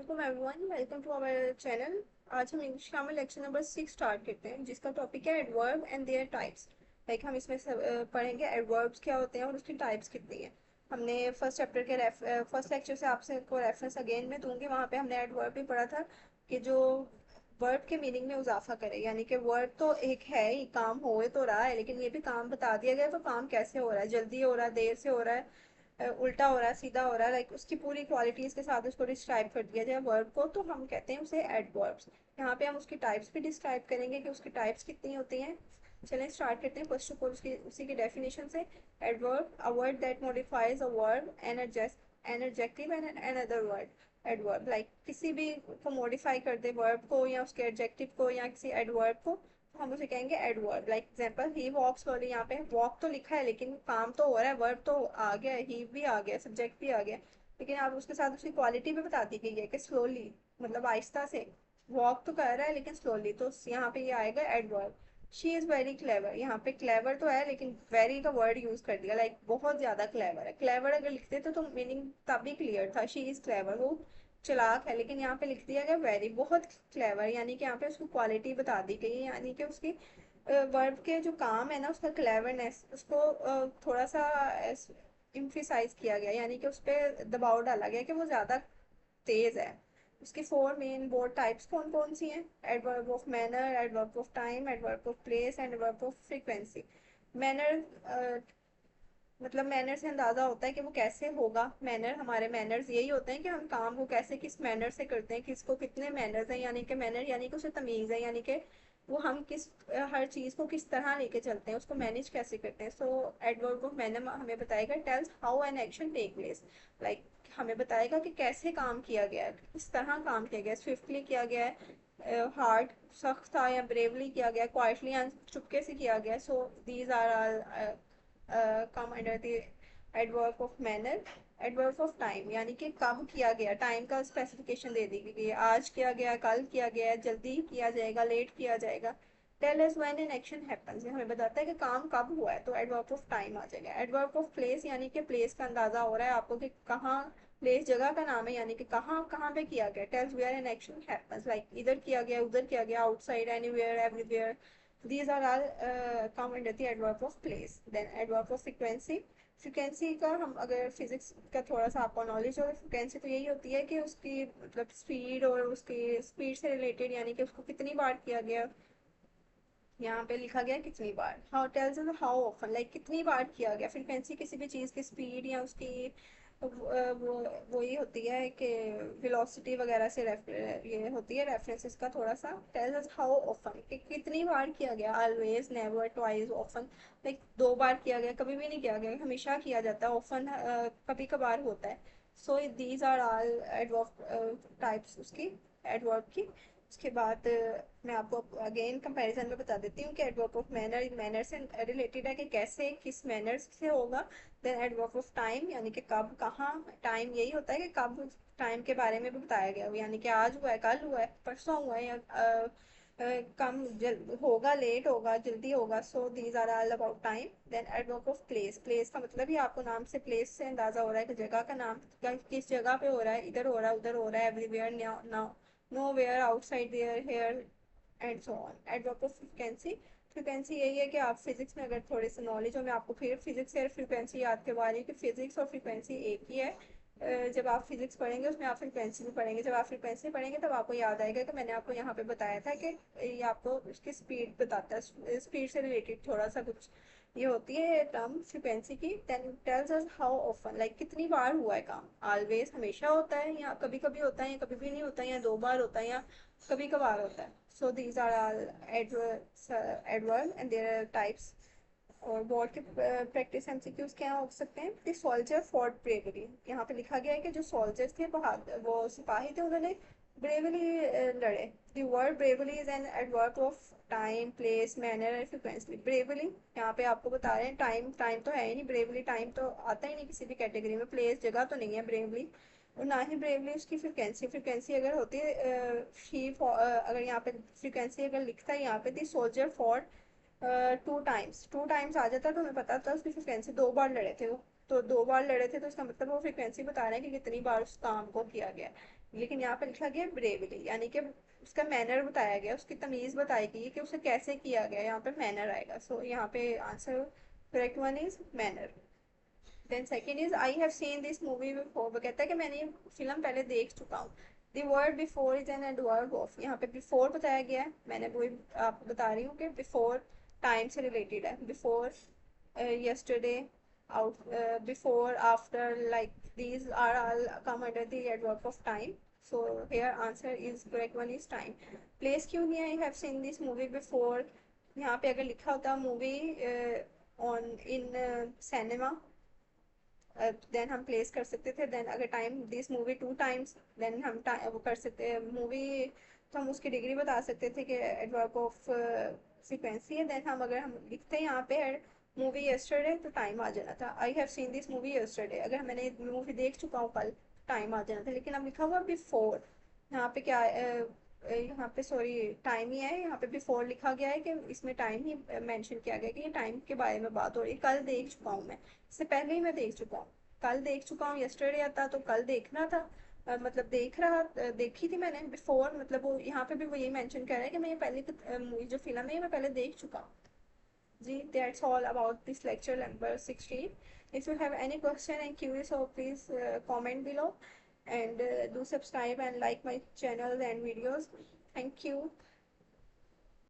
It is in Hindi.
वालेकुम everyone, welcome to our channel. आज हम English grammar lecture number 6 start करते हैं, जिसका टॉपिक है adverb and their types. Like हम इसमें पढ़ेंगे एडवर्ब्स क्या होते हैं और उसकी टाइप्स कितनी है। हमने फर्स्ट चैप्टर के फर्स्ट लेक्चर से आपसे को रेफरेंस अगेन में दूंगी, वहाँ पे हमने एडवर्ब भी पढ़ा था कि जो वर्ब के मीनिंग में इजाफा करे, यानी कि वर्ब तो एक है ही, काम हो तो रहा है, लेकिन ये भी काम बता दिया गया तो काम कैसे हो रहा है, जल्दी हो रहा है, देर से हो रहा है, उल्टा हो रहा है, सीधा हो रहा है, लाइक उसकी पूरी क्वालिटीज के साथ उसको डिस्क्राइब कर दिया जाए वर्ब को, तो हम कहते हैं उसे एडवर्ब्स। यहाँ पे हम उसकी टाइप्स भी डिस्क्राइब करेंगे कि उसकी टाइप्स कितनी होती हैं। चलें स्टार्ट करते हैं फर्स्ट ऑफ ऑल उसकी उसी की डेफिनेशन से। Adverb a word that modifies a verb an adjective and an other word. Adverb like किसी भी को मॉडिफाई कर दे, वर्ब को या उसके एडजेक्टिव को या किसी एडवर्ब को, तो हम उसे कहेंगे एडवर्ब। लाइक एग्जांपल ही वॉक्स वाली, यहाँ पे वॉक तो लिखा है लेकिन काम तो हो रहा है, वर्ब तो आ गया, ही भी आ गया, सब्जेक्ट भी आ गया, लेकिन आप उसके साथ उसकी क्वालिटी भी बता दी गई है कि स्लोली, मतलब आहिस्ता से वॉक तो कर रहा है लेकिन स्लोली, तो यहाँ पे ये आएगा adverb. She is very clever, यहाँ पे क्लेवर तो है लेकिन वेरी का वर्ड यूज कर दिया, लाइक बहुत ज्यादा क्लेवर है। क्लेवर अगर लिखते तो मीनिंग तभी क्लियर था, शी इज क्लेवर, वो चालाक है, लेकिन यहाँ पे लिख दिया गया वेरी, बहुत क्लेवर, यानी कि यहाँ पे उसकी क्वालिटी बता दी गई है, यानी कि उसकी वर्ब के जो काम है ना, उसका क्लेवरनेस, उसको थोड़ा सा इम्फिसाइज किया गया, यानी कि उस पर दबाव डाला गया कि वो ज्यादा तेज है। उसकी फोर मेन बोर्ड टाइप्स कौन कौन सी हैं? Adverb of manner, adverb of time, adverb of place and adverb of frequency. Manner मतलब मैनर से अंदाजा होता है कि वो कैसे होगा। मैनर, हमारे मैनर्स यही होते हैं कि हम काम को कैसे, किस मैनर से करते हैं, किसको कितने मैनर्स हैं, यानी कि मैनर यानी कि उसे तमीज़ है, यानी कि वो हम किस हर चीज़ को किस तरह लेके चलते हैं, उसको मैनेज कैसे करते हैं। सो एडवर्ब ऑफ मैनर हमें बताएगा tells how an action take place, like हमें बताएगा कि कैसे काम किया गया है, किस तरह काम किया गया है, स्विफ्टली किया गया है, हार्ड सख्त था, या ब्रेवली किया गया, क्वाइटली या चुपके से किया गया। So these are all come under the adverb of manner. Adverb of time यानी कि कब किया गया, टाइम का स्पेसिफिकेशन दे दी गई है, आज किया गया, कल किया गया, जल्दी किया जाएगा, लेट किया जाएगा। Tell us when an action happens, हमें बताता है कि काम कब हुआ है, तो एडवर्ब ऑफ टाइम आ जाएगा। एडवर्ब ऑफ प्लेस यानी कि प्लेस का अंदाजा हो रहा है आपको कि कहाँ, प्लेस जगह का नाम है, यानी कि कहाँ कहाँ पे किया गया। Tells where an action happens, like इधर किया गया, उधर किया गया, outside, anywhere, everywhere. These are all come under the adverb of place. Then adverb of frequency. Frequency का हम अगर फिजिक्स का थोड़ा सा आपको नॉलेज हो, फ्रिक्वेंसी तो यही होती है कि उसकी मतलब स्पीड, और उसकी स्पीड से रिलेटेड, यानी कि उसको कितनी बार किया गया, यहाँ पे लिखा गया कितनी बार। How tells us how often, like कितनी बार किया गया। फ्रिक्वेंसी किसी भी चीज़ की स्पीड या उसकी वो वही होती है कि वेलोसिटी वगैरह से ये होती है रेफरेंस इसका थोड़ा सा। टेल्स अस हाउ ऑफन, कि कितनी बार किया गया। Always, never, twice, often, like दो बार किया गया, कभी भी नहीं किया गया, हमेशा किया जाता है। ऑफन कभी कभार होता है। So these are all adverb types उसकी, एडवर्ब की। उसके बाद मैं आपको अगेन कंपैरिजन में बता देती हूँ कि एडवर्ब ऑफ मैनर, मैनर से रिलेटेड है कि कैसे, किस मैनर से होगा। देन एडवर्ब ऑफ टाइम यानी कि कब, कहाँ। टाइम यही होता है कि कब, टाइम के बारे में भी बताया गया हो, यानी कि आज हुआ है, कल हुआ है, परसों हुआ है, या कम होगा, लेट होगा, जल्दी होगा। So these are all about time. Then adverb of place, place का मतलब ही आपको नाम से, प्लेस से अंदाजा हो रहा है कि जगह का नाम, किस जगह पे हो रहा है, इधर हो रहा है, उधर हो रहा है, everywhere, now, nowhere, outside there, here and so on. Adverb of frequency, frequency यही है कि आप फिजिक्स में अगर थोड़े से नॉलेज हो, मैं आपको फिर फिजिक्स और फ्रिक्वेंसी याद करवा रही हूँ कि फिजिक्स और फ्रिक्वेंसी एक ही है। जब आप फिजिक्स पढ़ेंगे उसमें आप फ्रिक्वेंसी भी पढ़ेंगे, जब आप फ्रिक्वेंसी पढ़ेंगे तब आपको याद आएगा कि मैंने आपको यहाँ पे बताया था कि ये आपको उसकी स्पीड बताता है, स्पीड से रिलेटेड थोड़ा सा कुछ ये होती है टर्म फ्रिक्वेंसी की। Then tells us how often, like कितनी बार हुआ है काम। ऑलवेज, हमेशा होता है, या कभी कभी होता है, या कभी भी नहीं होता है, या दो बार होता है, या कभी कभार होता है। So these are all adverb and there are types. और बोर्ड के प्रैक्टिस एमसीक्यूज क्या हो सकते हैं? द सोल्जर फॉर्ड ब्रेवरी, यहाँ पे लिखा गया है कि जो सोल्जर्स थे, बहादुर वो सिपाही थे, उन्होंने ब्रेवली लड़े। The word bravely is an adverb of time, place, manner and frequency. Bravely यहाँ पे आपको बता रहे हैं, टाइम, टाइम तो है ही नहीं, ब्रेवली टाइम तो आता ही नहीं किसी भी कैटेगरी में, प्लेस जगह तो नहीं है ब्रेवली, और ना ही ब्रेवली उसकी फ्रिक्वेंसी। फ्रिक्वेंसी अगर होती है अगर यहाँ पे फ्रिक्वेंसी अगर लिखता है यहाँ पे, the soldier for two times, two times आ जाता है तो हमें पता था उसकी फ्रिक्वेंसी, दो बार लड़े थे वो, तो दो बार लड़े थे तो इसका मतलब वो फ्रिक्वेंसी बता रहे हैं कि कितनी बार उस काम को किया गया। लेकिन यहाँ पे लिखा गया ब्रेवली, यानी कि उसका मैनर बताया गया, उसकी तमीज़ बताई गई कि उसे कैसे किया गया, यहाँ पे मैनर आएगा। सो यहाँ पे answer correct one is manner. Then second is I have seen this movie before, वो कहता है कि मैंने ये फिल्म पहले देख चुका हूँ। The word before is an adverb of, यहाँ पे बिफोर बताया गया है, मैंने वही आपको बता रही हूँ कि बिफोर टाइम से रिलेटेड है। Before yesterday, out, before, after, like these are all come under the adverb of time. So here answer is correct one is time. Place क्यों नहीं है, I have seen this movie before, यहाँ पे अगर लिखा होता movie on in cinema, then हम प्लेस कर सकते थे। देन अगर time this movie two times, then हम वो कर सकते हैं मूवी, तो हम उसकी डिग्री बता सकते थे कि एडवर्ब ऑफ फ्रीक्वेंसी है। देन हम अगर हम लिखते हैं यहाँ पे मूवी यस्टरडे, तो टाइम आ जाना था। आई have seen this movie yesterday, अगर मैंने मूवी देख चुका हूँ कल, टाइम आ जाना था। लेकिन अब लिखा हुआ बिफोर, यहाँ पे क्या यहाँ पे सॉरी टाइम ही है, यहाँ पे बिफोर लिखा गया है कि इसमें टाइम ही मेंशन किया गया कि ये टाइम के बारे में बात हो रही है। कल देख चुका हूँ मैं, इससे पहले ही मैं देख चुका हूँ, कल देख चुका हूँ। यस्टरडे आता तो कल देखना था, मतलब देखी थी मैंने। बिफोर मतलब वो यहाँ पे भी वो यही मेंशन कर रहा है कि मैं ये पहले मूवी जो फिल्म है ये मैं पहले देख चुका हूँ। जी, that's all about this lecture number 16. If you have any question and queries, so please comment below, and do subscribe and like my channel and videos. Thank you.